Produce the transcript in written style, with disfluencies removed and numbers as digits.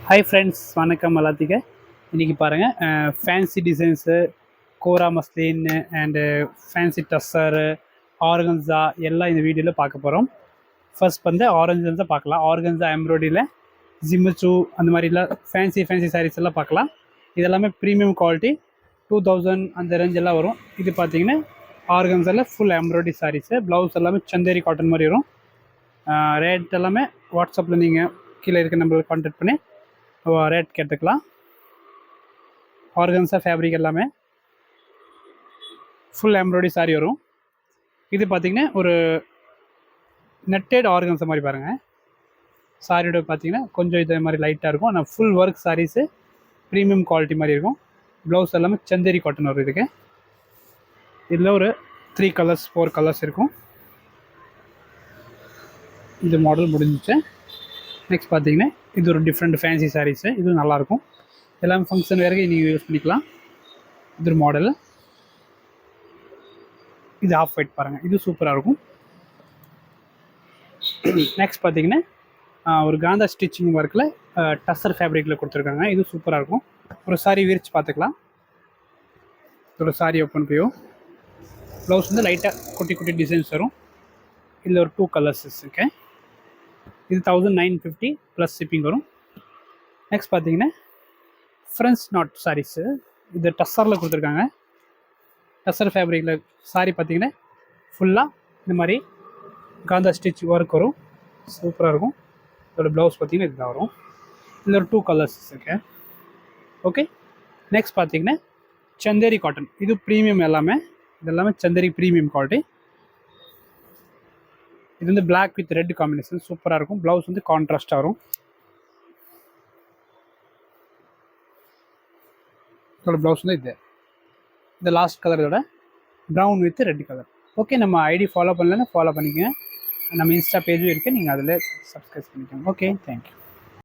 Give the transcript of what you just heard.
Hi friends, வணக்கம் எல்லாத்துக்கு. இன்றைக்கி பாருங்கள், fancy designs, kora muslin and fancy tussar, organza எல்லாம் இந்த வீடியோவில் பார்க்க போகிறோம். ஃபர்ஸ்ட் வந்து ஆர்கன்ஸா பார்க்கலாம். ஆர்கன்ஸா எம்ப்ராய்டரியில் ஜிம்மிச்சூ அந்த மாதிரிலாம் ஃபேன்சி சாரீஸ் எல்லாம் பார்க்கலாம். இதெல்லாமே ப்ரீமியம் குவாலிட்டி 2000 அந்த ரேஞ்ச் எல்லாம் வரும். இது பார்த்தீங்கன்னா ஆர்கன்ஸாவில் ஃபுல் எம்ப்ராய்டரி சாரீஸு. ப்ளவுஸ் எல்லாமே சந்தேரி காட்டன் மாதிரி வரும். ரேட் எல்லாமே வாட்ஸ்அப்பில் நீங்கள் கீழே இருக்க நம்பருக்கு கான்டாக்ட் பண்ணி ரேட் கேட்டுக்கலாம். ஆர்கன்ஸா ஃபேப்ரிக் எல்லாமே ஃபுல் எம்ப்ராய்டரி சாரீ வரும். இது பார்த்திங்கன்னா ஒரு நெட்டட் ஆர்கன்ஸா மாதிரி பாருங்கள். சாரியோட பார்த்திங்கன்னா கொஞ்சம் இதே மாதிரி லைட்டாக இருக்கும். ஆனால் full work saris premium quality மாதிரி இருக்கும். ப்ளவுஸ் எல்லாமே சந்தேரி காட்டன் வரும். இதுக்கு இதில் ஒரு 3 கலர்ஸ் 4 கலர்ஸ் இருக்கும். இந்த மாடல் முடிஞ்சிச்சு. நெக்ஸ்ட் பார்த்தீங்கன்னா இது ஒரு டிஃப்ரெண்ட் ஃபேன்சி சாரீஸு. இது நல்லாயிருக்கும். எல்லாமே ஃபங்க்ஷன் வேறு நீங்கள் யூஸ் பண்ணிக்கலாம். இது ஒரு மாடல். இது ஆஃப் ஒயிட் பாருங்கள், இது சூப்பராக இருக்கும். நெக்ஸ்ட் பார்த்தீங்கன்னா ஒரு காந்தா ஸ்டிச்சிங் ஒர்க்கில் டஸ்ஸர் ஃபேப்ரிக்கில் கொடுத்துருக்காங்க. இது சூப்பராக இருக்கும். ஒரு சாரீ விரிச்சு பார்த்துக்கலாம். இதோட சாரீ ஓப்பன் போயும் ப்ளவுஸ் வந்து லைட்டாக குட்டி டிசைன்ஸ் வரும். இதில் ஒரு 2 கலர்ஸ் இருக்கேன். இது 1950 ப்ளஸ் ஷிப்பிங் வரும். நெக்ஸ்ட் பார்த்தீங்கன்னா ஃப்ரெண்ட்ஸ் நாட் சாரீஸு. இது டஸ்ஸரில் கொடுத்துருக்காங்க. டஸ்ஸர் ஃபேப்ரிக்கில் சாரீ பார்த்தீங்கன்னா ஃபுல்லாக இந்த மாதிரி காந்தா ஸ்டிச் ஒர்க் வரும். சூப்பராக இருக்கும். இதோட ப்ளவுஸ் பார்த்தீங்கன்னா இதுதான் வரும். இதில் ஒரு 2 கலர்ஸ் இருக்கேன். ஓகே. நெக்ஸ்ட் பார்த்தீங்கன்னா சந்தேரி காட்டன். இது ப்ரீமியம் எல்லாமே. இது எல்லாமே சந்தேரி ப்ரீமியம் குவாலிட்டி. இது வந்து பிளாக் வித் ரெட் காம்பினேஷன் சூப்பராக இருக்கும். ப்ளவுஸ் வந்து கான்ட்ராஸ்டாக வரும். இதோட ப்ளவுஸ் வந்து இது லாஸ்ட் கலர், இதோட brown with red colour. Okay, நம்ம ஐடி ஃபாலோ பண்ணலன்னா ஃபாலோ பண்ணிக்கோங்க. நம்ம இன்ஸ்டா பேஜும் இருக்குது, நீங்கள் அதில் சப்ஸ்கிரைப் பண்ணிக்கோங்க. Okay, thank you.